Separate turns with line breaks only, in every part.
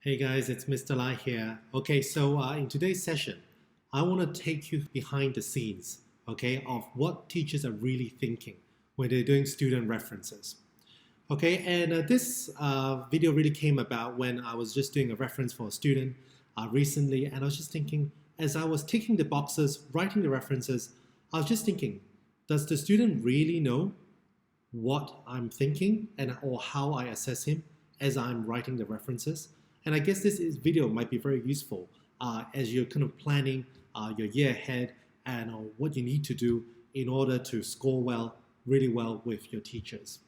Hey guys, it's Mr. Lai here. Okay, so in today's session, I want to take you behind the scenes, okay, of what teachers are really thinking when they're doing student references. Okay, and this video really came about when I was just doing a reference for a student recently, and I was just thinking, as I was ticking the boxes, writing the references, I was just thinking, does the student really know what I'm thinking and or how I assess him as I'm writing the references? And I guess video might be very useful as you're kind of planning your year ahead and what you need to do in order to score well, really well with your teachers.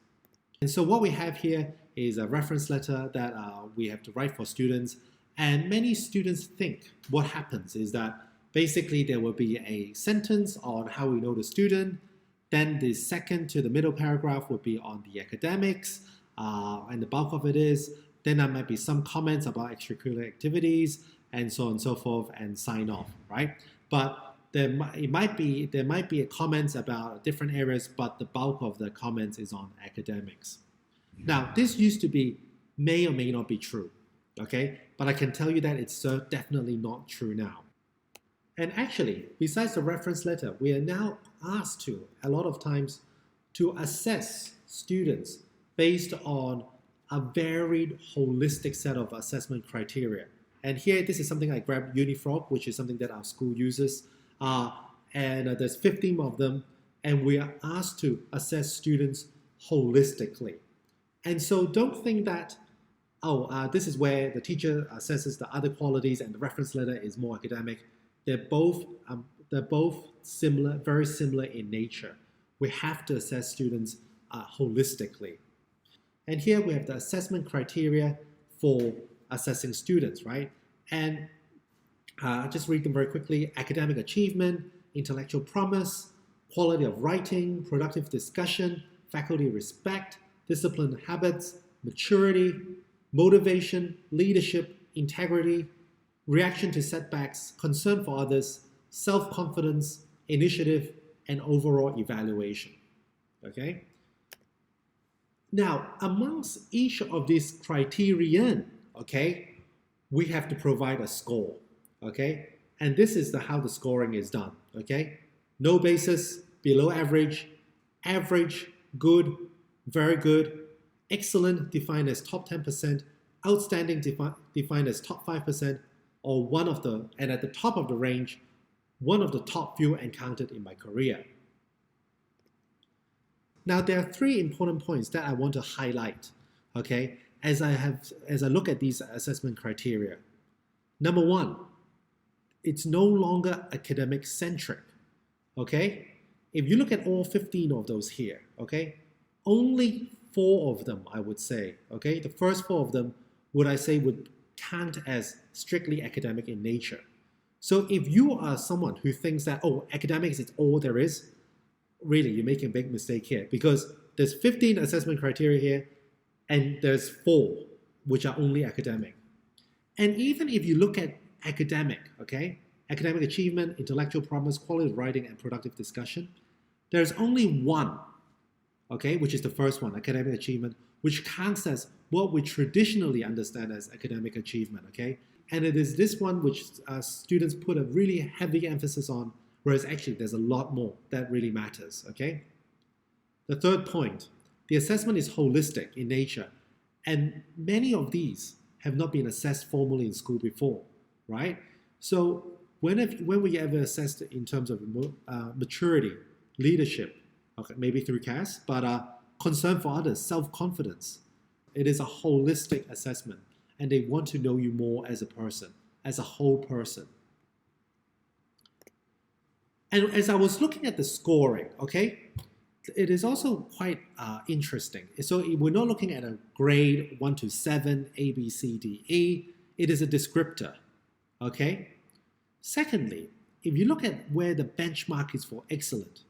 And so what we have here is a reference letter that we have to write for students. And many students think what happens is that basically there will be a sentence on how we know the student. Then the second to the middle paragraph would be on the academics, and the bulk of it is. Then there might be some comments about extracurricular activities and so on and so forth, and sign off, right? But there might be comments about different areas, but the bulk of the comments is on academics. Now, this used to be, may or may not be true, okay? But I can tell you that it's definitely not true now. And actually, besides the reference letter, we are now asked to, a lot of times, to assess students based on a varied, holistic set of assessment criteria. And here, this is something I grabbed Unifrog, which is something that our school uses. And there's 15 of them, and we are asked to assess students holistically. And so don't think that, this is where the teacher assesses the other qualities and the reference letter is more academic. They're both similar, very similar in nature. We have to assess students holistically. And here we have the assessment criteria for assessing students, right? And just read them very quickly. Academic achievement, intellectual promise, quality of writing, productive discussion, faculty respect, discipline habits, maturity, motivation, leadership, integrity, reaction to setbacks, concern for others, self-confidence, initiative, and overall evaluation. Okay? Now, amongst each of these criterion, okay, we have to provide a score, okay? And this is how the scoring is done, okay? No basis, below average, average, good, very good, excellent defined as top 10%, outstanding defined as top 5%, or and at the top of the range, one of the top few encountered in my career. Now, there are three important points that I want to highlight, okay, as I look at these assessment criteria. Number one, it's no longer academic centric, okay? If you look at all 15 of those here, okay, only 4 of them, I would say, okay, the first 4 of them would count as strictly academic in nature. So if you are someone who thinks that, academics is all there is, really, you're making a big mistake here, because there's 15 assessment criteria here, and there's 4 which are only academic. And even if you look at academic, okay, academic achievement, intellectual promise, quality of writing, and productive discussion, there's only 1, okay, which is the first one, academic achievement, which counts as what we traditionally understand as academic achievement, okay? And it is this one which students put a really heavy emphasis on, whereas actually there's a lot more that really matters, okay? The third point, the assessment is holistic in nature, and many of these have not been assessed formally in school before, right? So when we ever assessed in terms of maturity, leadership, okay, maybe through CAS, but concern for others, self-confidence, it is a holistic assessment, and they want to know you more as a person, as a whole person. And as I was looking at the scoring, okay, it is also quite interesting. So we're not looking at a grade 1 to 7, A, B, C, D, E. It is a descriptor, okay? Secondly, if you look at where the benchmark is for excellent,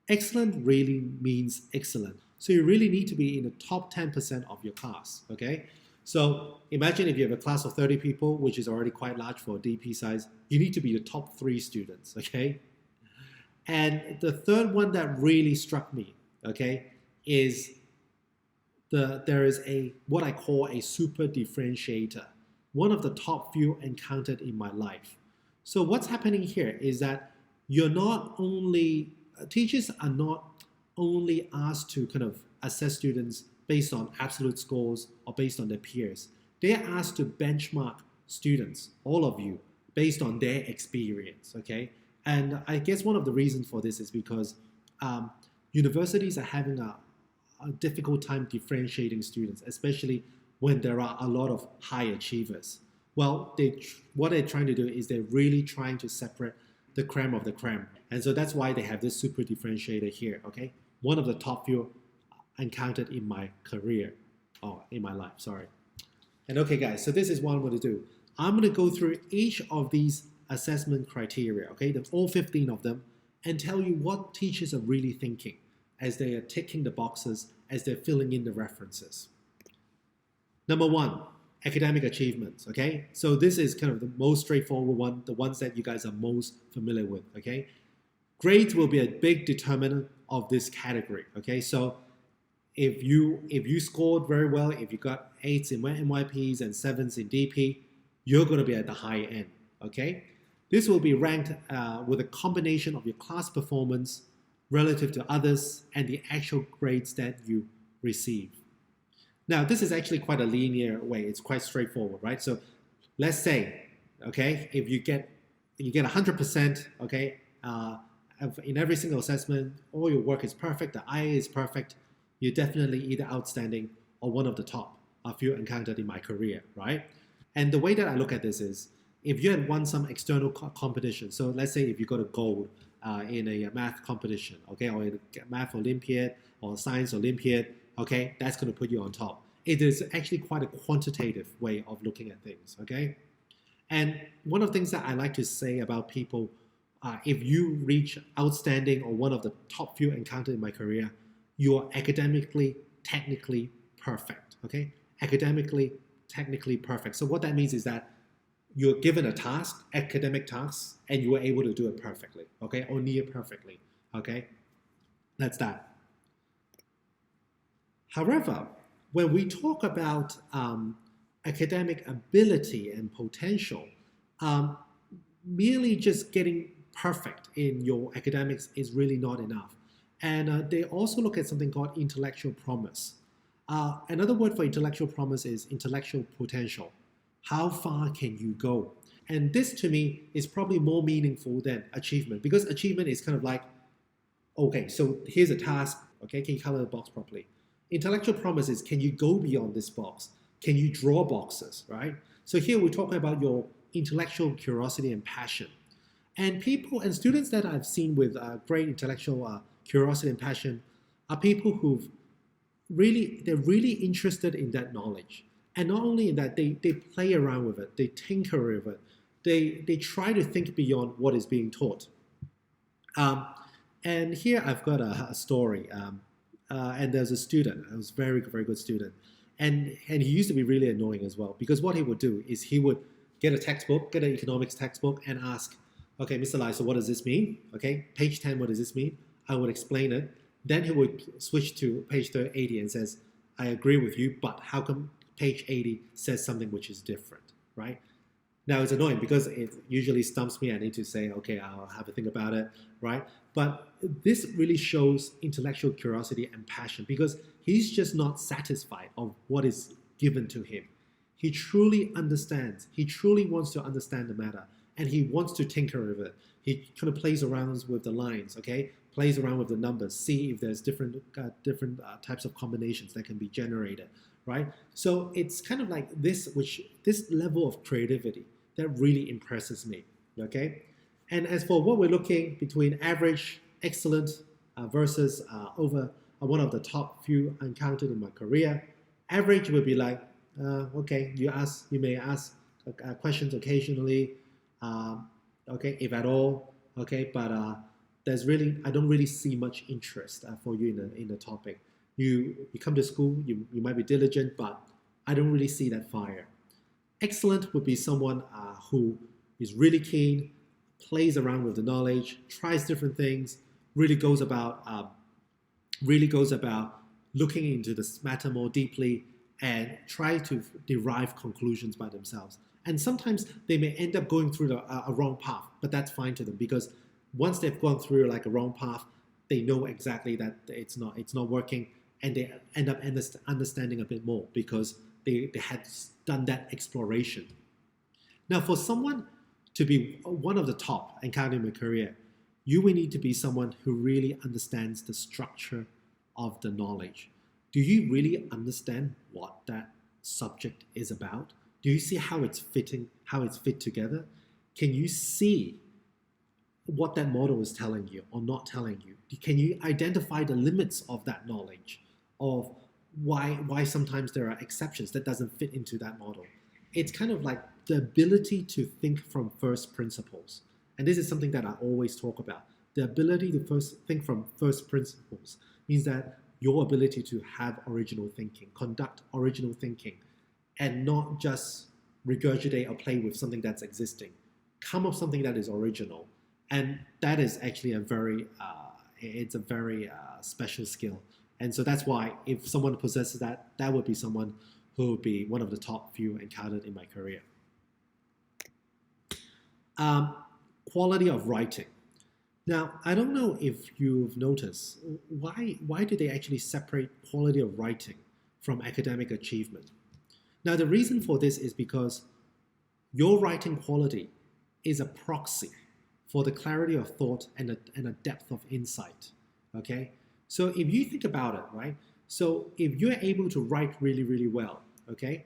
excellent really means excellent. So you really need to be in the top 10% of your class, okay? So imagine if you have a class of 30 people, which is already quite large for a DP size, you need to be the top 3 students, okay? And the third one that really struck me, okay, is there is what I call a super differentiator. one of the top few encountered in my life. So what's happening here is that you're not only, teachers are not only asked to kind of assess students based on absolute scores or based on their peers. They're asked to benchmark students, all of you, based on their experience, okay? And I guess one of the reasons for this is because universities are having a difficult time differentiating students, especially when there are a lot of high achievers. Well, what they're trying to do is they're really trying to separate the creme of the creme. And so that's why they have this super differentiator here, okay? One of the top few encountered in my career, or in my life, sorry. And okay, guys, so this is what I'm going to do. I'm going to go through each of these assessment criteria, okay? There's all 15 of them, and tell you what teachers are really thinking as they are ticking the boxes, as they're filling in the references. Number one, academic achievements, okay? So this is kind of the most straightforward one, the ones that you guys are most familiar with, okay? Grades will be a big determinant of this category, okay? So if you scored very well, if you got 8s in NYPs and 7s in DP, you're going to be at the high end, okay? This will be ranked with a combination of your class performance relative to others and the actual grades that you receive. Now, this is actually quite a linear way. It's quite straightforward, right? So let's say, okay, if you get 100%, okay, in every single assessment, all your work is perfect, the IA is perfect, you're definitely either outstanding or one of the top a few encountered in my career, right? And the way that I look at this is, if you had won some external competition, so let's say if you got a gold in a math competition, okay, or in a math Olympiad or science Olympiad, okay, that's going to put you on top. It is actually quite a quantitative way of looking at things, okay? And one of the things that I like to say about people, if you reach outstanding or one of the top few encountered in my career, you are academically, technically perfect, okay? Academically, technically perfect. So what that means is that you're given a task, academic task, and you were able to do it perfectly, okay, or near perfectly, okay? That's that. However, when we talk about academic ability and potential, merely just getting perfect in your academics is really not enough. And they also look at something called intellectual promise. Another word for intellectual promise is intellectual potential. How far can you go? And this to me is probably more meaningful than achievement, because achievement is kind of like, okay, so here's a task, okay, can you color the box properly? Intellectual promise is, can you go beyond this box? Can you draw boxes, right? So here we're talking about your intellectual curiosity and passion. And people and students that I've seen with great intellectual curiosity and passion are people they're really interested in that knowledge. And not only in that, they play around with it, they tinker with it, they try to think beyond what is being taught. And here I've got a story. And there's a student, a very, very good student. And he used to be really annoying as well, because what he would do is he would get a textbook, get an economics textbook, and ask, okay, Mr. Lai, so what does this mean? Okay, page 10, what does this mean? I would explain it. Then he would switch to page 80 and says, I agree with you, but how come page 80 says something which is different, right? Now it's annoying because it usually stumps me. I need to say, okay, I'll have a think about it, right? But this really shows intellectual curiosity and passion, because he's just not satisfied of what is given to him. He truly understands. He truly wants to understand the matter, and he wants to tinker with it. He kind of plays around with the lines, okay? Plays around with the numbers, see if there's different types of combinations that can be generated, right? So it's kind of like this level of creativity that really impresses me, okay? And as for what we're looking between average, excellent versus over one of the top few encountered in my career, average would be like, okay, you may ask questions occasionally, okay, if at all, okay, but I don't really see much interest for you in the topic. You come to school, you might be diligent, but I don't really see that fire. Excellent would be someone who is really keen, plays around with the knowledge, tries different things, really goes about looking into this matter more deeply, and try to derive conclusions by themselves. And sometimes they may end up going through a wrong path, but that's fine to them because once they've gone through like a wrong path, they know exactly that it's not working, and they end up understanding a bit more because they had done that exploration. Now, for someone to be one of the top in academic career, you will need to be someone who really understands the structure of the knowledge. Do you really understand what that subject is about? Do you see how it's fit together? Can you see what that model is telling you or not telling you? Can you identify the limits of that knowledge, of why sometimes there are exceptions that doesn't fit into that model? It's kind of like the ability to think from first principles. And this is something that I always talk about. The ability to first think from first principles means that your ability to have original thinking, conduct original thinking, and not just regurgitate or play with something that's existing. Come up with something that is original. And that is actually a very special skill. And so that's why if someone possesses that, that would be someone who would be one of the top few encountered in my career. Quality of writing. Now, I don't know if you've noticed, why do they actually separate quality of writing from academic achievement? Now, the reason for this is because your writing quality is a proxy for the clarity of thought and a depth of insight, okay? So if you think about it, right? So if you're able to write really, really well, okay?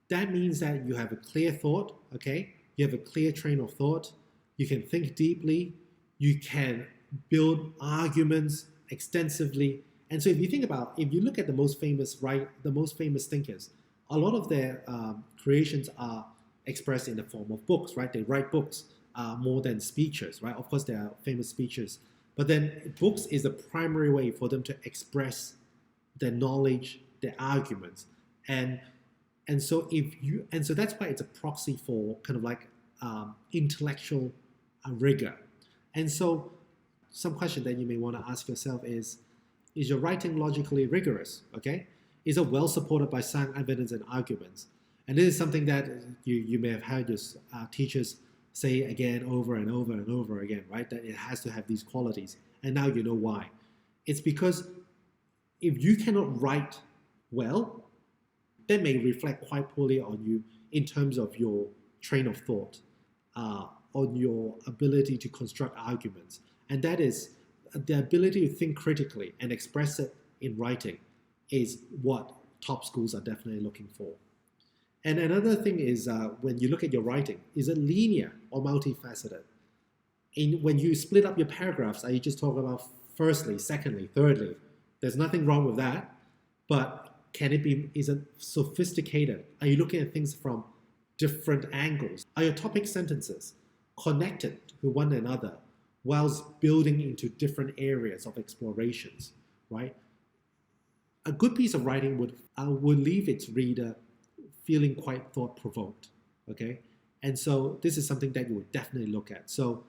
That means that you have a clear thought, okay? You have a clear train of thought. You can think deeply. You can build arguments extensively. And so if you look at the most famous thinkers, a lot of their creations are expressed in the form of books, right? They write books more than speeches, right? Of course, there are famous speeches, but then books is the primary way for them to express their knowledge, their arguments, and so that's why it's a proxy for kind of like intellectual rigor. And so some question that you may want to ask yourself is your writing logically rigorous? Okay, is it well supported by sound evidence and arguments? And this is something that you may have heard your teachers say again over and over and over again, right? That it has to have these qualities. And now you know why. It's because if you cannot write well, that may reflect quite poorly on you in terms of your train of thought, on your ability to construct arguments. And that is the ability to think critically and express it in writing is what top schools are definitely looking for. And another thing is when you look at your writing, is it linear or multifaceted? When you split up your paragraphs, are you just talking about firstly, secondly, thirdly? There's nothing wrong with that, but is it sophisticated? Are you looking at things from different angles? Are your topic sentences connected to one another whilst building into different areas of explorations, right? A good piece of writing would leave its reader feeling quite thought-provoked, okay? And so this is something that you would definitely look at. So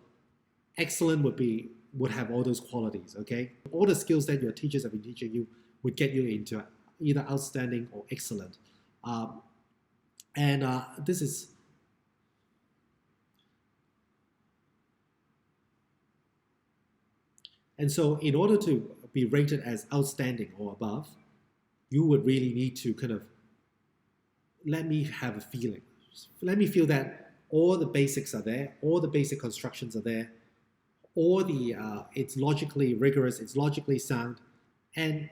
excellent would have all those qualities, okay? All the skills that your teachers have been teaching you would get you into either outstanding or excellent. This is... And so in order to be rated as outstanding or above, you would really need to kind of let me have a feeling. Let me feel that all the basics are there, all the basic constructions are there, it's logically rigorous, it's logically sound, and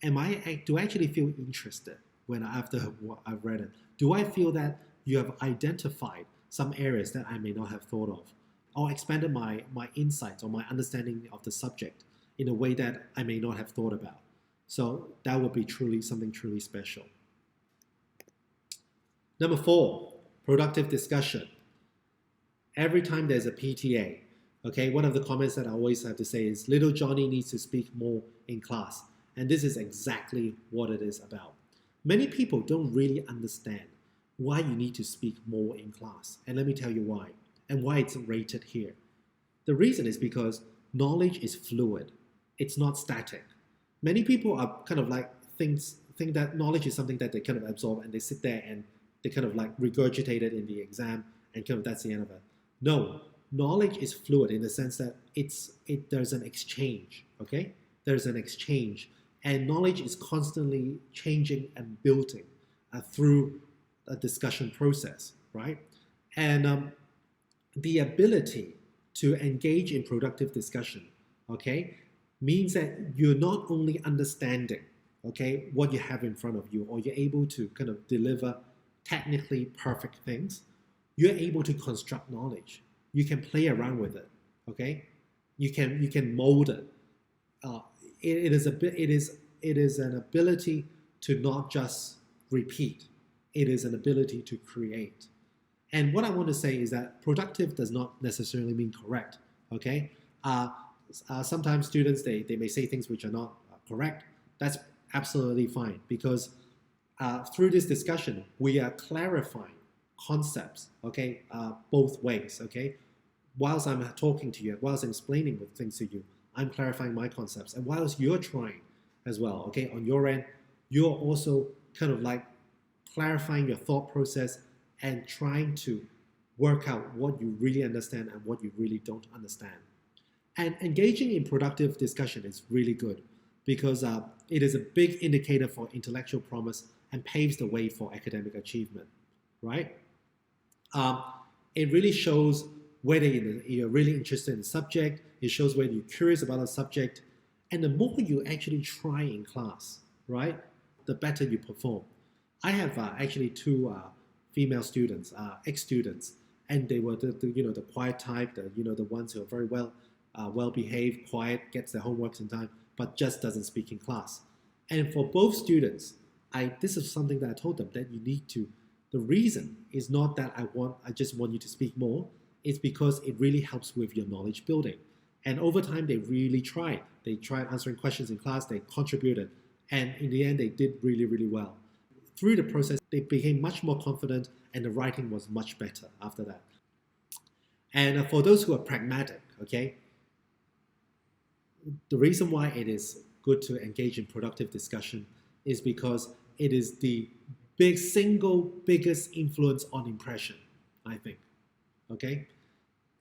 do I actually feel interested after I've read it? Do I feel that you have identified some areas that I may not have thought of, or expanded my insights or my understanding of the subject in a way that I may not have thought about? So that would be something truly special. Number 4, productive discussion. Every time there's a PTA, okay, one of the comments that I always have to say is, little Johnny needs to speak more in class. And this is exactly what it is about. Many people don't really understand why you need to speak more in class. And let me tell you why, and why it's rated here. The reason is because knowledge is fluid. It's not static. Many people are kind of like think that knowledge is something that they kind of absorb and they sit there and they kind of like regurgitate it in the exam and kind of that's the end of it. No, knowledge is fluid in the sense that there's an exchange, okay? There's an exchange, and knowledge is constantly changing and building through a discussion process, right? And the ability to engage in productive discussion, okay, means that you're not only understanding, okay, what you have in front of you, or you're able to kind of deliver technically perfect things, you're able to construct knowledge. You can play around with it, okay? You can mold it. It is an ability to not just repeat. It is an ability to create. And what I want to say is that productive does not necessarily mean correct, okay? Sometimes students, they may say things which are not correct. That's absolutely fine, because through this discussion, we are clarifying concepts, okay, both ways, okay? Whilst I'm talking to you, whilst I'm explaining things to you, I'm clarifying my concepts. And whilst you're trying as well, okay, on your end, you're also kind of like clarifying your thought process and trying to work out what you really understand and what you really don't understand. And engaging in productive discussion is really good, because it is a big indicator for intellectual promise and paves the way for academic achievement, right? It really shows whether you're really interested in the subject. It shows whether you're curious about the subject. And the more you actually try in class, right, the better you perform. I have actually two female students, ex-students, and they were the quiet type, the ones who are very well behaved, quiet, gets their homeworks in time, but just doesn't speak in class. And for both students, this is something that I told them, that you need to. The reason is not that I just want you to speak more. It's because it really helps with your knowledge building. And over time, they really tried. They tried answering questions in class. They contributed, and in the end, they did really, really well. Through the process, they became much more confident, and the writing was much better after that. And for those who are pragmatic, okay, the reason why it is good to engage in productive discussion is because it is the single biggest influence on impression, I think, okay?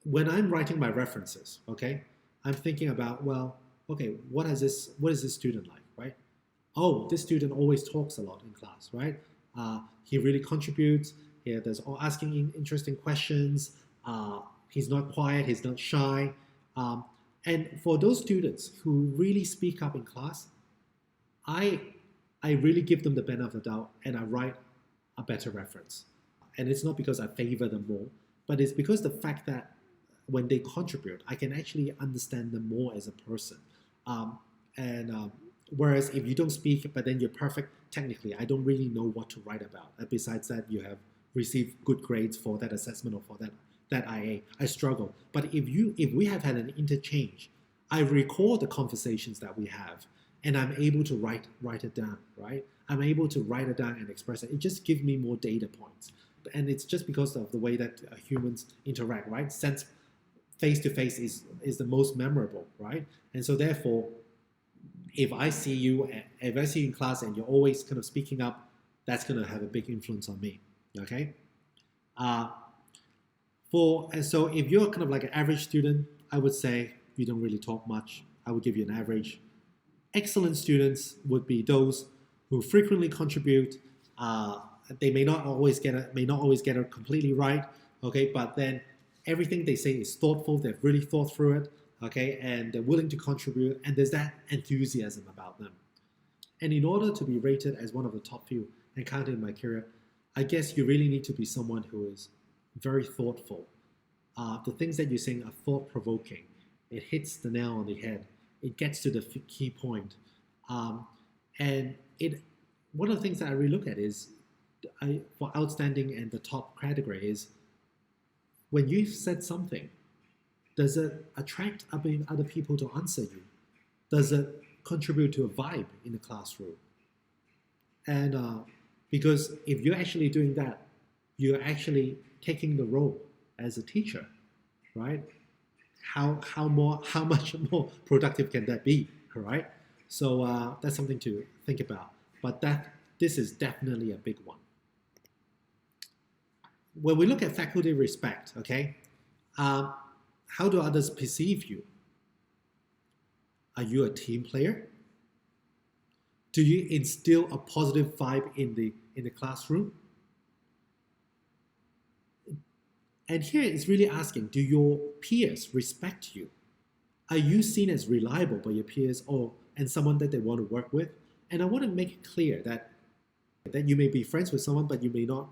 When I'm writing my references, okay, I'm thinking about, well, okay, what is this student like, right? Oh, this student always talks a lot in class, right? He really contributes. There's asking interesting questions. He's not quiet. He's not shy. And for those students who really speak up in class, I really give them the benefit of the doubt, and I write a better reference. And it's not because I favor them more, but it's because the fact that when they contribute, I can actually understand them more as a person. Whereas if you don't speak, but then you're perfect technically, I don't really know what to write about. Besides that, you have received good grades for that assessment or for that IA. I struggle. But if we have had an interchange, I record the conversations that we have, and I'm able to write it down, right? I'm able to write it down and express it. It just gives me more data points. And it's just because of the way that humans interact, right? Since face-to-face is the most memorable, right? And so therefore, if I see you in class and you're always kind of speaking up, that's going to have a big influence on me, okay? So if you're kind of like an average student, I would say you don't really talk much. I would give you an average. Excellent students would be those who frequently contribute. They may not always get it completely right, okay? But then everything they say is thoughtful. They've really thought through it, okay? And they're willing to contribute, and there's that enthusiasm about them. And in order to be rated as one of the top few encountered in my career, I guess you really need to be someone who is very thoughtful. The things that you're saying are thought-provoking. It hits the nail on the head. It gets to the key point. And one of the things that I really look at is, for outstanding and the top category is, when you've said something, does it attract other people to answer you? Does it contribute to a vibe in the classroom? And because if you're actually doing that, you're actually taking the role as a teacher, right? How much more productive can that be, right? So that's something to think about. but this is definitely a big one. When we look at faculty respect, okay, how do others perceive you? Are you a team player? Do you instill a positive vibe in the classroom? And here it's really asking, do your peers respect you? Are you seen as reliable by your peers and someone that they want to work with? And I want to make it clear that you may be friends with someone, but you may not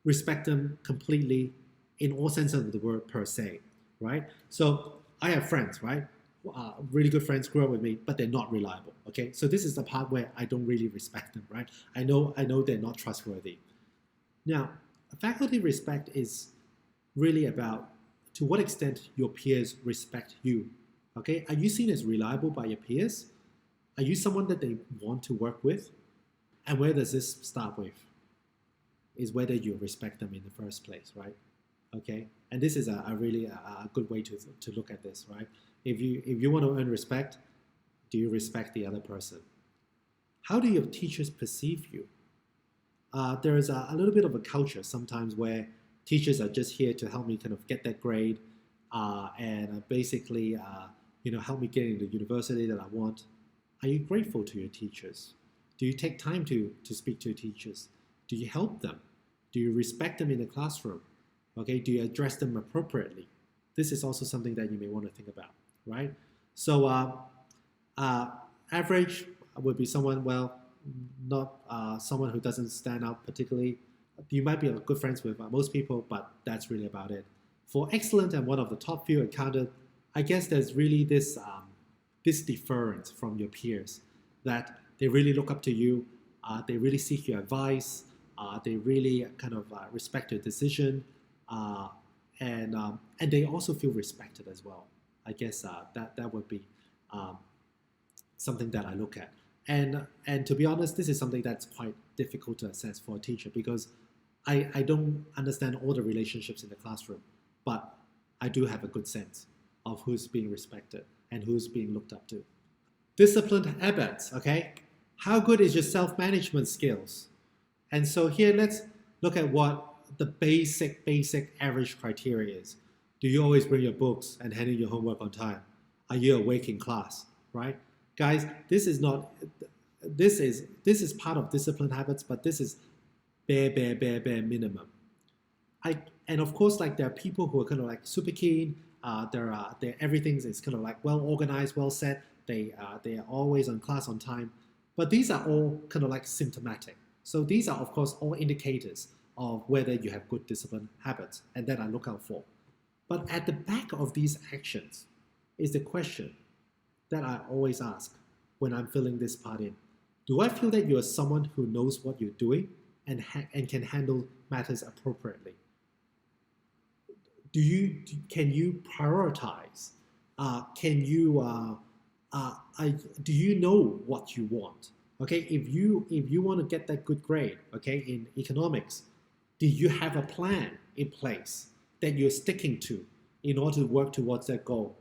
respect them completely in all sense of the word per se, right? So I have friends, right? Really good friends grew up with me, but they're not reliable. Okay, so this is the part where I don't really respect them, right? I know they're not trustworthy. Now, faculty respect is really about to what extent your peers respect you. Okay, are you seen as reliable by your peers? Are you someone that they want to work with? And where does this start with? Is whether you respect them in the first place, right? Okay, and this is a really a good way to look at this, right? If you want to earn respect, do you respect the other person? How do your teachers perceive you? There is a little bit of a culture sometimes where teachers are just here to help me kind of get that grade and basically help me get into the university that I want. Are you grateful to your teachers? Do you take time to speak to your teachers? Do you help them? Do you respect them in the classroom? Okay, do you address them appropriately? This is also something that you may want to think about, right? So average would be someone, well, not someone who doesn't stand out particularly. You might be good friends with most people, but that's really about it. For excellent and one of the top few encountered, I guess there's really this deference from your peers that they really look up to you, they really seek your advice, they really kind of respect your decision, and they also feel respected as well. I guess that would be something that I look at. And to be honest, this is something that's quite difficult to assess for a teacher because I don't understand all the relationships in the classroom, but I do have a good sense of who's being respected and who's being looked up to. Disciplined habits, okay? How good is your self-management skills? And so here, let's look at what the basic average criteria is. Do you always bring your books and hand in your homework on time? Are you awake in class, right? Guys, this is part of disciplined habits, but this is bare minimum. And of course, like there are people who are kind of like super keen. Everything is kind of like well organized, well set. They are always on class on time. But these are all kind of like symptomatic. So these are of course all indicators of whether you have good discipline habits, and that I look out for. But at the back of these actions is the question that I always ask when I'm filling this part in. Do I feel that you're someone who knows what you're doing and can handle matters appropriately? Can you prioritize? Do you know what you want? Okay, if you want to get that good grade, okay, in economics, do you have a plan in place that you're sticking to in order to work towards that goal?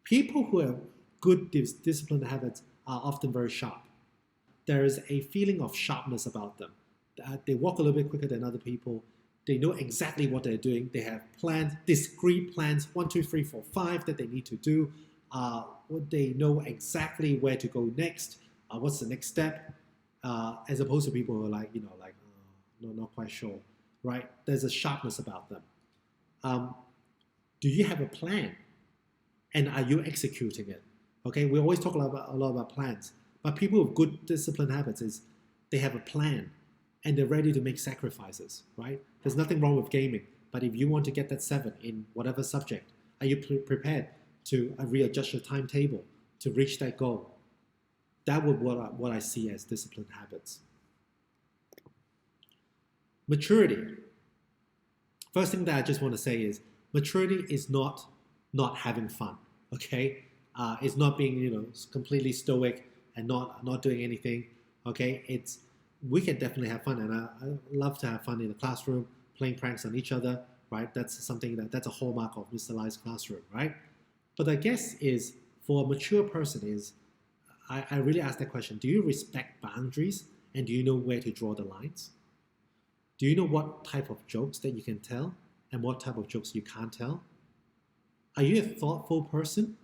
People who have good disciplined habits are often very sharp. There is a feeling of sharpness about them. They walk a little bit quicker than other people. They know exactly what they're doing. They have plans, discrete plans, 1, 2, 3, 4, 5 that they need to do. They know exactly where to go next. What's the next step? As opposed to people who are like, no, not quite sure, right? There's a sharpness about them. Do you have a plan? And are you executing it? Okay, we always talk a lot about plans, but people with good disciplined habits is they have a plan and they're ready to make sacrifices, right? There's nothing wrong with gaming, but if you want to get that 7 in whatever subject, are you prepared to readjust your timetable to reach that goal? That would what I see as disciplined habits. Maturity. First thing that I just want to say is maturity is not having fun, okay? It's not being completely stoic and not doing anything, okay? We can definitely have fun, and I love to have fun in the classroom, playing pranks on each other, right? That's something that's a hallmark of Mr. Lai's classroom, right? But I guess is for a mature person is I really ask that question: do you respect boundaries And do you know where to draw the lines? Do you know what type of jokes that you can tell and what type of jokes you can't tell? Are you a thoughtful person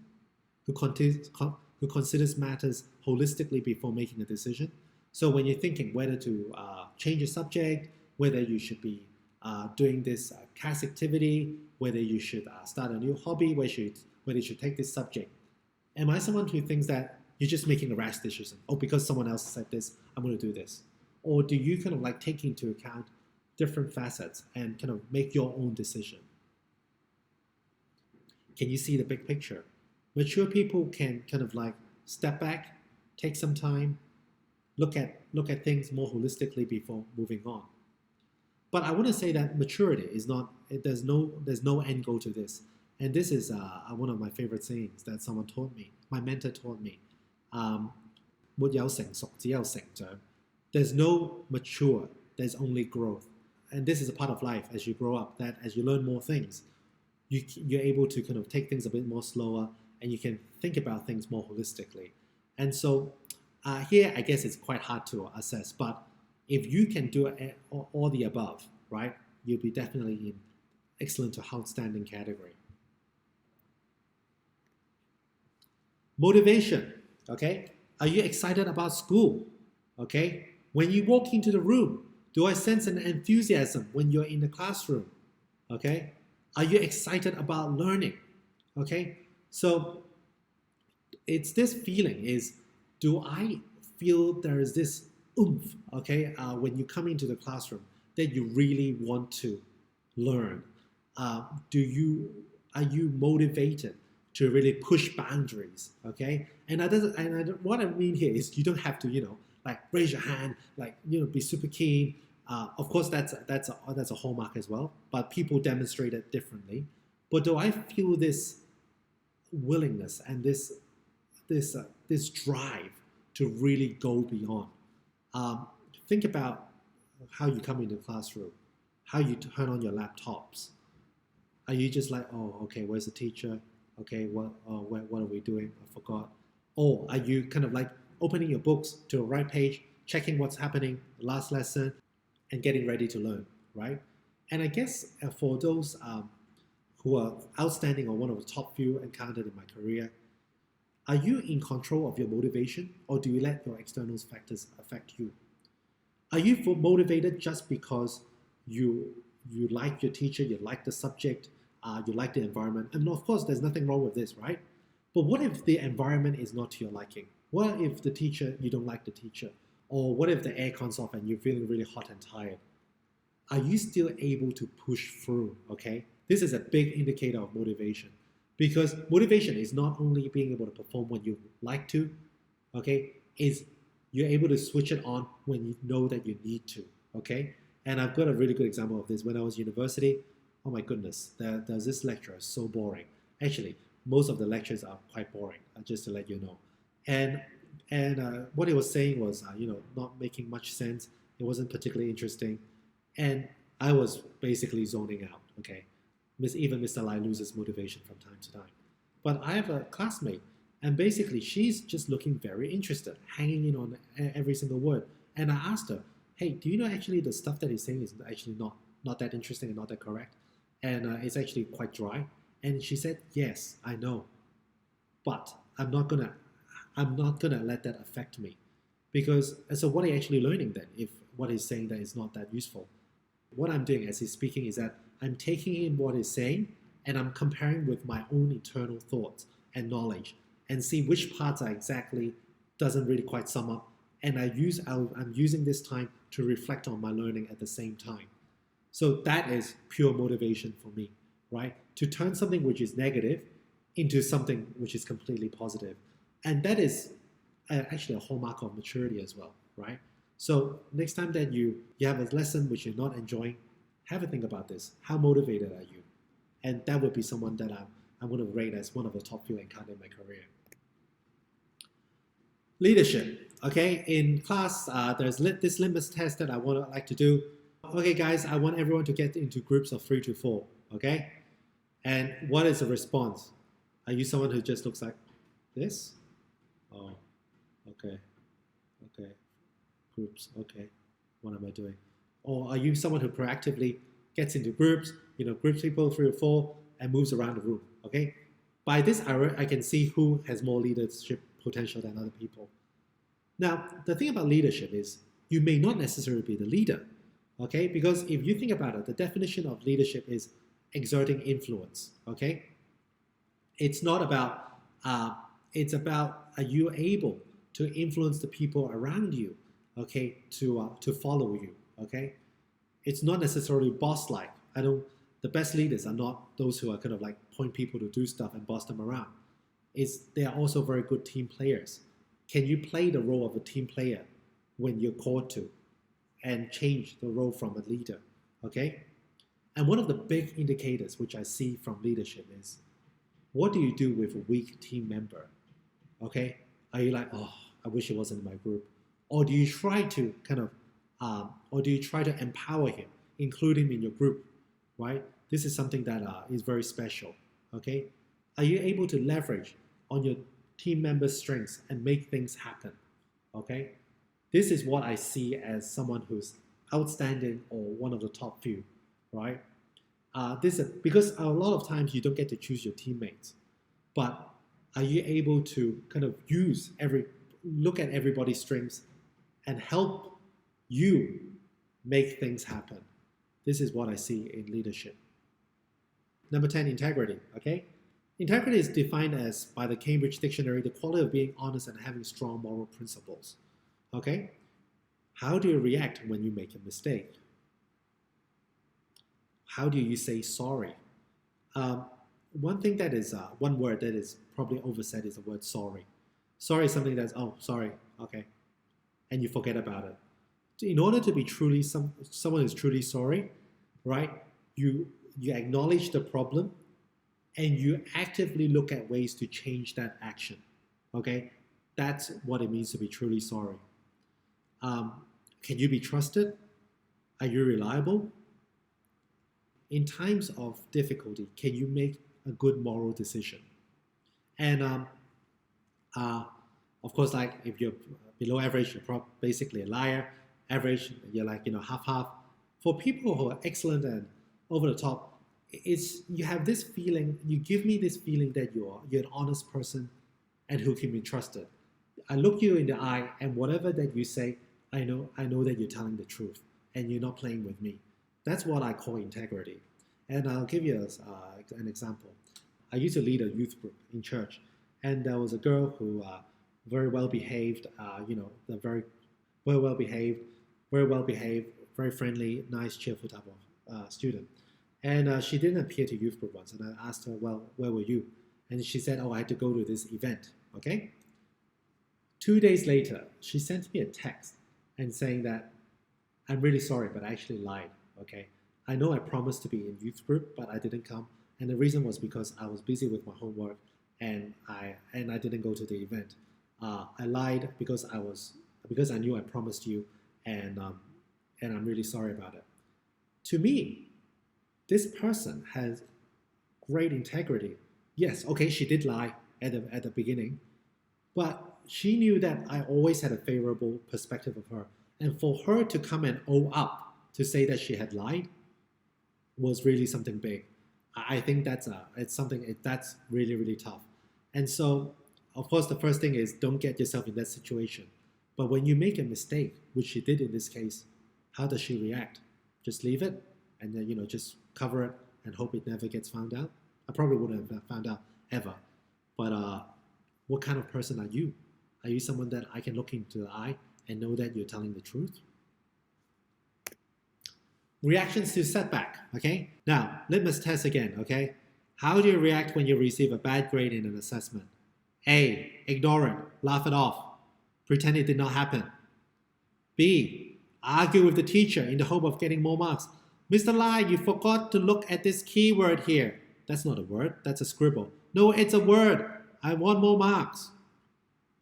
who considers matters holistically before making a decision? So when you're thinking whether to change a subject, whether you should be doing this CAS activity, whether you should start a new hobby, whether you should take this subject, am I someone who thinks that you're just making a rash decision? Oh, because someone else said this, I'm going to do this. Or do you kind of like take into account different facets and kind of make your own decision? Can you see the big picture? Mature people can kind of like step back, take some time, look at things more holistically before moving on. But I want to say that maturity is not, there's no end goal to this. And this is one of my favorite sayings that someone taught me, my mentor taught me. 沒有成熟，只有成長. There's no mature, there's only growth. And this is a part of life as you grow up, that as you learn more things, you're able to kind of take things a bit more slower and you can think about things more holistically. And so here, I guess it's quite hard to assess, but if you can do all the above, right, you'll be definitely in excellent to outstanding category. Motivation, okay? Are you excited about school, okay? When you walk into the room, do I sense an enthusiasm when you're in the classroom, okay? Are you excited about learning, okay? So it's this feeling is, do I feel there is this oomph, okay, when you come into the classroom that you really want to learn? Are you motivated to really push boundaries, okay? And what I mean here is you don't have to, like raise your hand, like, be super keen. Of course, that's a hallmark as well, but people demonstrate it differently. But do I feel this willingness and this drive to really go beyond? Think about how you come into the classroom, how you turn on your laptops. Are you just like, oh, okay, where's the teacher? Okay, what are we doing? I forgot. Or are you kind of like opening your books to the right page, checking what's happening, the last lesson, and getting ready to learn, right? And I guess for those who are outstanding or one of the top few encountered in my career, are you in control of your motivation, or do you let your external factors affect you? Are you motivated just because you like your teacher, you like the subject, you like the environment? And of course, there's nothing wrong with this, right? But what if the environment is not to your liking? What if the teacher, you don't like the teacher? Or what if the aircon's off and you're feeling really hot and tired? Are you still able to push through, okay? This is a big indicator of motivation, because motivation is not only being able to perform when you like to, okay? It's you're able to switch it on when you know that you need to, okay? And I've got a really good example of this. When I was in university, oh my goodness, there's this lecturer, so boring. Actually, most of the lectures are quite boring, just to let you know. And what he was saying was, not making much sense. It wasn't particularly interesting. And I was basically zoning out, okay? Even Mr. Lai loses motivation from time to time. But I have a classmate, and basically she's just looking very interested, hanging in on every single word. And I asked her, hey, do you know actually the stuff that he's saying is actually not that interesting and not that correct? And it's actually quite dry. And she said, yes, I know. But I'm not gonna let that affect me. Because, so what are you actually learning then, if what he's saying that is not that useful? What I'm doing as he's speaking is that I'm taking in what he's saying and I'm comparing with my own internal thoughts and knowledge and see which parts are exactly doesn't really quite sum up. And I'm using this time to reflect on my learning at the same time. So that is pure motivation for me, right? To turn something which is negative into something which is completely positive. And that is actually a hallmark of maturity as well, right? So next time that you have a lesson which you're not enjoying, have a think about this. How motivated are you? And that would be someone that I'm going to rate as one of the top few encountered in my career. Leadership, okay? In class, there's this litmus test that I like to do. Okay, guys, I want everyone to get into groups of 3 to 4, okay? And what is the response? Are you someone who just looks like this? Oh, okay, Groups, okay. What am I doing? Or are you someone who proactively gets into groups, groups people 3 or 4 and moves around the room, okay? By this, I can see who has more leadership potential than other people. Now, the thing about leadership is you may not necessarily be the leader, okay? Because if you think about it, the definition of leadership is exerting influence, okay? It's not about, it's about are you able to influence the people around you, okay, to follow you, okay? It's not necessarily boss-like. The best leaders are not those who are kind of like point people to do stuff and boss them around. They are also very good team players. Can you play the role of a team player when you're called to and change the role from a leader, okay? And one of the big indicators which I see from leadership is, what do you do with a weak team member, okay? Are you like, oh, I wish he wasn't in my group? Or do you try to empower him, include him in your group, right? This is something that is very special, okay? Are you able to leverage on your team members' strengths and make things happen, okay? This is what I see as someone who's outstanding or one of the top few, right? Because a lot of times you don't get to choose your teammates, but are you able to kind of look at everybody's strengths and help you make things happen? This is what I see in leadership. Number 10, integrity, okay? Integrity is defined as, by the Cambridge Dictionary, the quality of being honest and having strong moral principles, okay? How do you react when you make a mistake? How do you say sorry? One thing that is, one word that is probably oversaid is the word sorry. Sorry is something that's, oh, sorry, okay, and you forget about it. In order to be truly someone who's truly sorry, right, you acknowledge the problem and you actively look at ways to change that action, okay? That's what it means to be truly sorry. Can you be trusted? Are you reliable? In times of difficulty, can you make a good moral decision? And of course, like if you're below average, you're basically a liar. Average, you're like, half-half. For people who are excellent and over the top, you have this feeling, you give me this feeling that you're an honest person and who can be trusted. I look you in the eye, and whatever that you say, I know that you're telling the truth and you're not playing with me. That's what I call integrity. And I'll give you an example. I used to lead a youth group in church, and there was a girl who very well behaved, very well behaved, very friendly, nice, cheerful type of student. And she didn't appear to youth group once, and I asked her, well, where were you? And she said, oh, I had to go to this event, okay? 2 days later, she sent me a text and saying that, I'm really sorry, but I actually lied, okay? I know I promised to be in youth group, but I didn't come. And the reason was because I was busy with my homework and I didn't go to the event. I lied because I knew I promised you, and I'm really sorry about it. To me, this person has great integrity. Yes, okay, she did lie at the beginning, but she knew that I always had a favorable perspective of her. And for her to come and own up to say that she had lied was really something big. I think that's really, really tough. And so, of course, the first thing is don't get yourself in that situation. But when you make a mistake, which she did in this case, how does she react? Just leave it and then, just cover it and hope it never gets found out? I probably wouldn't have found out ever. But what kind of person are you? Are you someone that I can look into the eye and know that you're telling the truth? Reactions to setback, okay? Now, litmus test again, okay? How do you react when you receive a bad grade in an assessment? A, ignore it, laugh it off, pretend it did not happen. B, argue with the teacher in the hope of getting more marks. Mr. Lai, you forgot to look at this keyword here. That's not a word, that's a scribble. No, it's a word. I want more marks.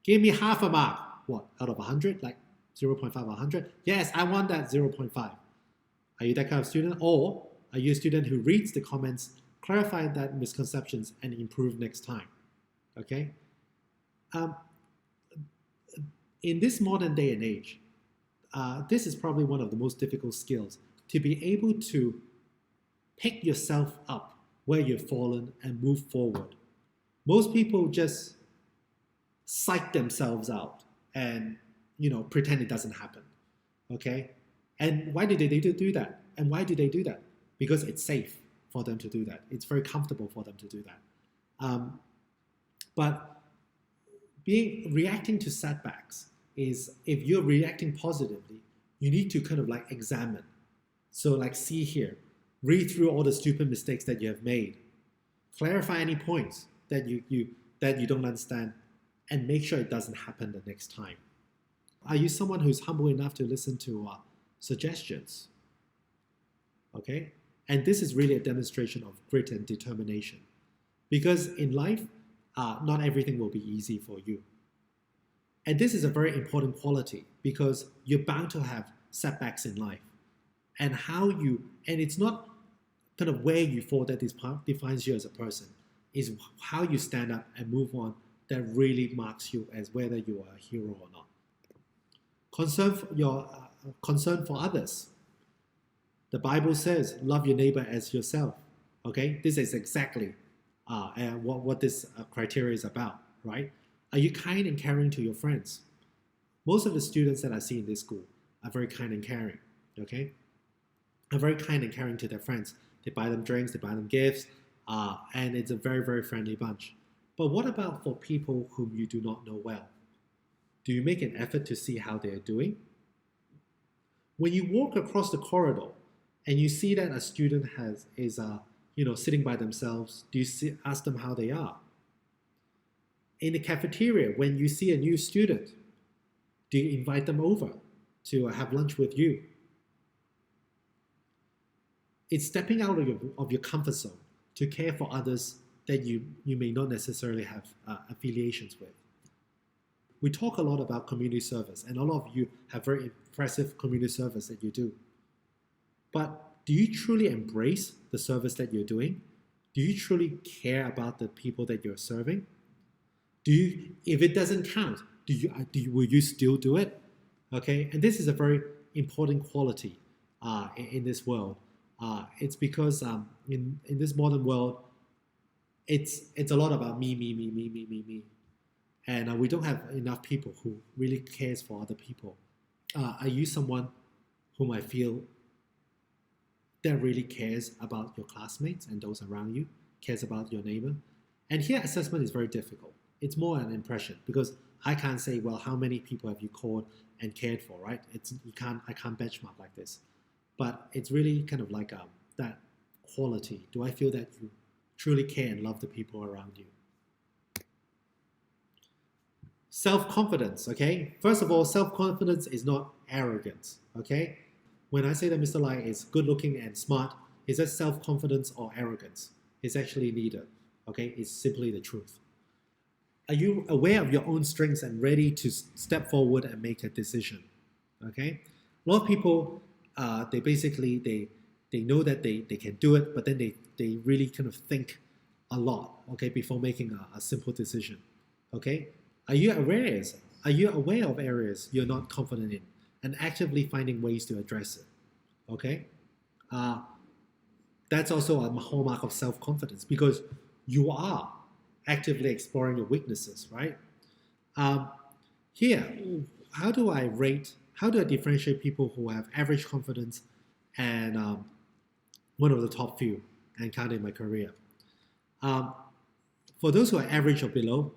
Give me half a mark. What, out of 100? Like 0.5 or 100? Yes, I want that 0.5. Are you that kind of student? Or are you a student who reads the comments, clarify that misconceptions, and improve next time? Okay? In this modern day and age, this is probably one of the most difficult skills, to be able to pick yourself up where you've fallen and move forward. Most people just psych themselves out and pretend it doesn't happen. Okay, and why do they do that? And why do they do that? Because it's safe for them to do that. It's very comfortable for them to do that. But reacting to setbacks is, if you're reacting positively, you need to kind of like examine. So like, see here, read through all the stupid mistakes that you have made, clarify any points that you don't understand, and make sure it doesn't happen the next time. Are you someone who's humble enough to listen to suggestions? Okay, and this is really a demonstration of grit and determination, because in life, not everything will be easy for you. And this is a very important quality, because you're bound to have setbacks in life. And it's not kind of where you fall that defines you as a person, is how you stand up and move on that really marks you as whether you are a hero or not. Concern for others. The Bible says, love your neighbor as yourself. Okay, this is exactly what this criteria is about, right? Are you kind and caring to your friends? Most of the students that I see in this school are very kind and caring, okay? Are very kind and caring to their friends. They buy them drinks, they buy them gifts, and it's a very, very friendly bunch. But what about for people whom you do not know well? Do you make an effort to see how they are doing? When you walk across the corridor and you see that a student is sitting by themselves, do you ask them how they are? In the cafeteria, when you see a new student, do you invite them over to have lunch with you? It's stepping out of your comfort zone to care for others that you may not necessarily have affiliations with. We talk a lot about community service, and a lot of you have very impressive community service that you do. But do you truly embrace the service that you're doing? Do you truly care about the people that you're serving? If it doesn't count, will you still do it? Okay, and this is a very important quality in this world. It's because in this modern world, it's a lot about me, and we don't have enough people who really cares for other people. Are you someone whom I feel that really cares about your classmates and those around you, cares about your neighbor? And here, assessment is very difficult. It's more an impression, because I can't say, well, how many people have you called and cared for, right? I can't benchmark like this. But it's really kind of like that quality. Do I feel that you truly care and love the people around you? Self-confidence, okay? First of all, self-confidence is not arrogance, okay? When I say that Mr. Lai is good-looking and smart, is that self-confidence or arrogance? It's actually neither, okay? It's simply the truth. Are you aware of your own strengths and ready to step forward and make a decision? Okay? A lot of people, they know that they can do it, but then they really kind of think a lot, okay, before making a simple decision. Okay? Are you aware of areas you're not confident in and actively finding ways to address it? Okay? That's also a hallmark of self-confidence, because you are actively exploring your weaknesses, right? Here, how do I differentiate people who have average confidence and one of the top few and counting my career? For those who are average or below,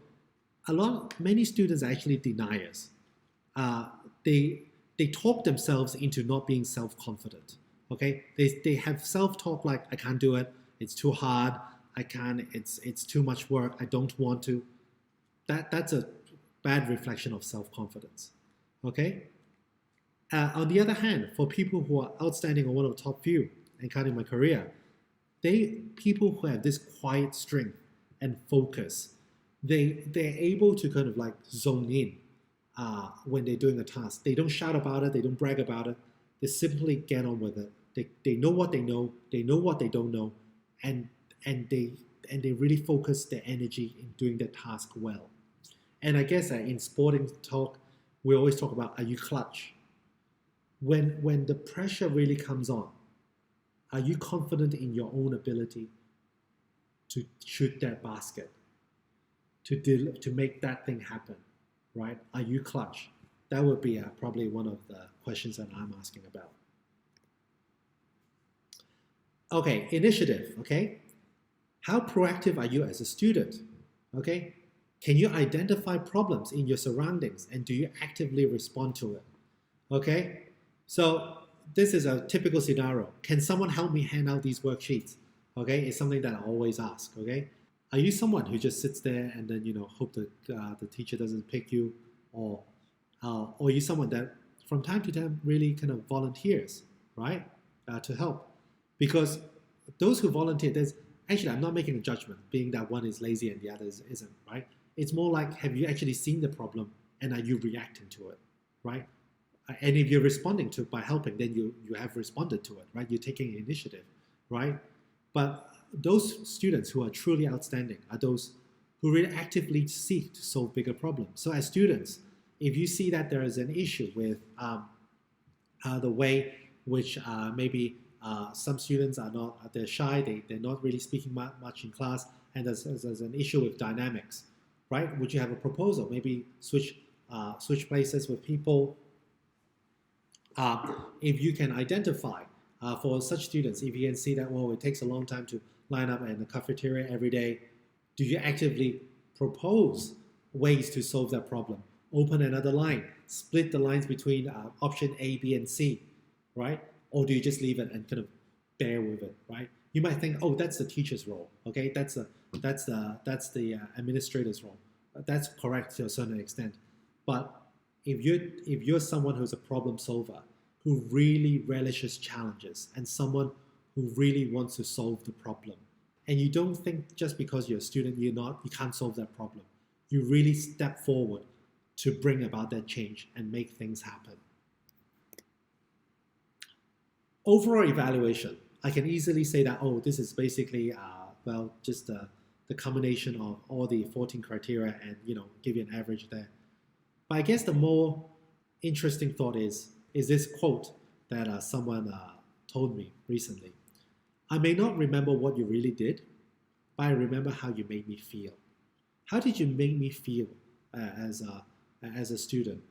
many students are actually deniers. They talk themselves into not being self-confident. Okay, they have self-talk like, I can't do it, it's too hard, I can't, it's too much work, I don't want to. That's a bad reflection of self-confidence. Okay. On the other hand, for people who are outstanding or one of the top few and counting my career, people who have this quiet strength and focus, they're able to kind of like zone in when they're doing a task. They don't shout about it, they don't brag about it, they simply get on with it. They know what they know what they don't know, and they really focus their energy in doing that task well. And I guess in sporting talk, we always talk about, are you clutch? When the pressure really comes on, are you confident in your own ability to shoot that basket, to make that thing happen, right? Are you clutch? That would be probably one of the questions that I'm asking about. Okay, initiative, okay? How proactive are you as a student? Okay? Can you identify problems in your surroundings and do you actively respond to it? Okay? So this is a typical scenario. Can someone help me hand out these worksheets? Okay? It's something that I always ask. Okay? Are you someone who just sits there and then hope that the teacher doesn't pick you, or are you someone that from time to time really kind of volunteers, right, to help? Because those who volunteer, there's actually, I'm not making a judgment, being that one is lazy and the other isn't, right? It's more like, have you actually seen the problem and are you reacting to it, right? And if you're responding to it by helping, then you have responded to it, right? You're taking initiative, right? But those students who are truly outstanding are those who really actively seek to solve bigger problems. So as students, if you see that there is an issue with the way which maybe some students are not, they're shy, they're not really speaking much in class, and there's an issue with dynamics, right? Would you have a proposal? Maybe switch places with people. If you can identify for such students, if you can see that, well, it takes a long time to line up in the cafeteria every day, do you actively propose ways to solve that problem? Open another line, split the lines between option A, B, and C, right? Or do you just leave it and kind of bear with it, right? You might think, oh, that's the teacher's role, okay? That's the administrator's role. That's correct to a certain extent, but if you're someone who's a problem solver, who really relishes challenges, and someone who really wants to solve the problem, and you don't think just because you're a student you can't solve that problem, you really step forward to bring about that change and make things happen. Overall evaluation, I can easily say that, oh, this is basically just the combination of all the 14 criteria and give you an average there. But I guess the more interesting thought is this quote that someone told me recently. I may not remember what you really did, but I remember how you made me feel. How did you make me feel as a student,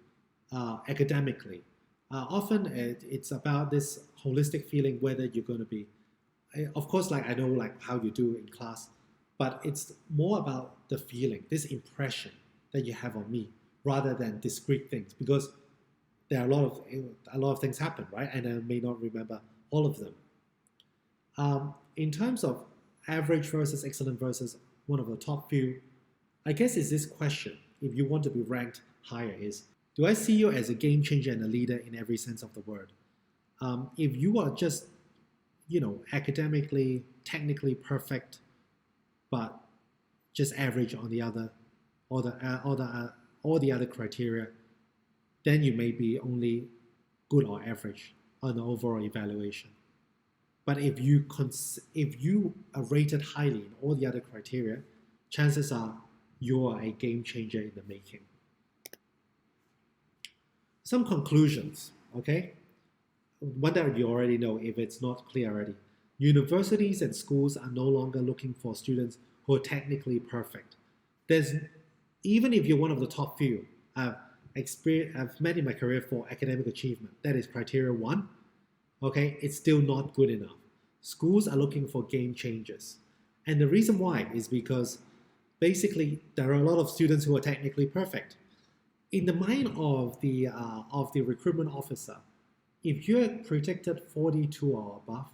academically? Often it's about this holistic feeling, whether you're going to be, of course, like I know like how you do in class, but it's more about the feeling, this impression that you have on me, rather than discrete things, because there are a lot of things happen, right? And I may not remember all of them. In terms of average versus excellent versus one of the top few, I guess is this question, if you want to be ranked higher, is, do I see you as a game changer and a leader in every sense of the word? If you are just, academically, technically perfect, but just average on the other, all the other criteria, then you may be only good or average on the overall evaluation. But if you are rated highly in all the other criteria, chances are you are a game changer in the making. Some conclusions, okay? One that you already know if it's not clear already. Universities and schools are no longer looking for students who are technically perfect. Even if you're one of the top few, I've met in my career for academic achievement, that is criteria 1, okay, it's still not good enough. Schools are looking for game changers. And the reason why is because basically there are a lot of students who are technically perfect. In the mind of the recruitment officer, if you're predicted 42 or above,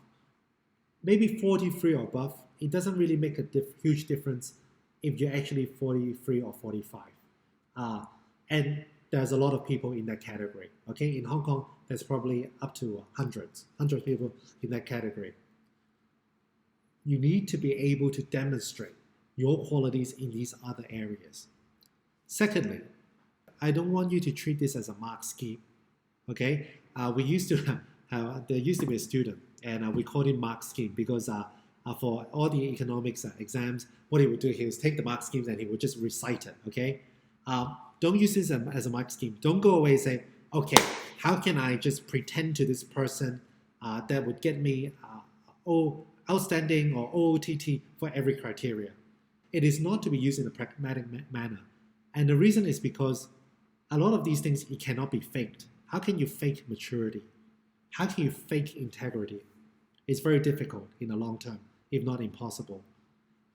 maybe 43 or above, it doesn't really make a huge difference if you're actually 43 or 45. And there's a lot of people in that category. Okay, in Hong Kong, there's probably up to hundreds of people in that category. You need to be able to demonstrate your qualities in these other areas. Secondly, I don't want you to treat this as a mark scheme. Okay, there used to be a student, and we called him mark scheme because for all the economics exams, what he would do, he would take the mark schemes and he would just recite it. Okay, don't use this as a mark scheme. Don't go away and say, okay, how can I just pretend to this person that would get me outstanding or OOTT for every criteria? It is not to be used in a pragmatic manner. And the reason is because a lot of these things, it cannot be faked. How can you fake maturity? How can you fake integrity? It's very difficult in the long term, if not impossible.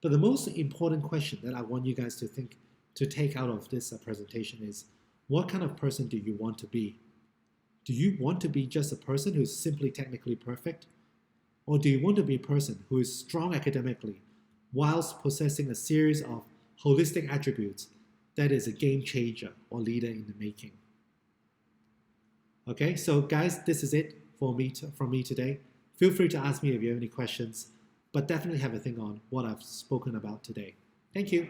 But the most important question that I want you guys to take out of this presentation is, what kind of person do you want to be? Do you want to be just a person who's simply technically perfect? Or do you want to be a person who is strong academically whilst possessing a series of holistic attributes that is a game changer or leader in the making? Okay, so guys, this is it from me today. Feel free to ask me if you have any questions, but definitely have a think on what I've spoken about today. Thank you.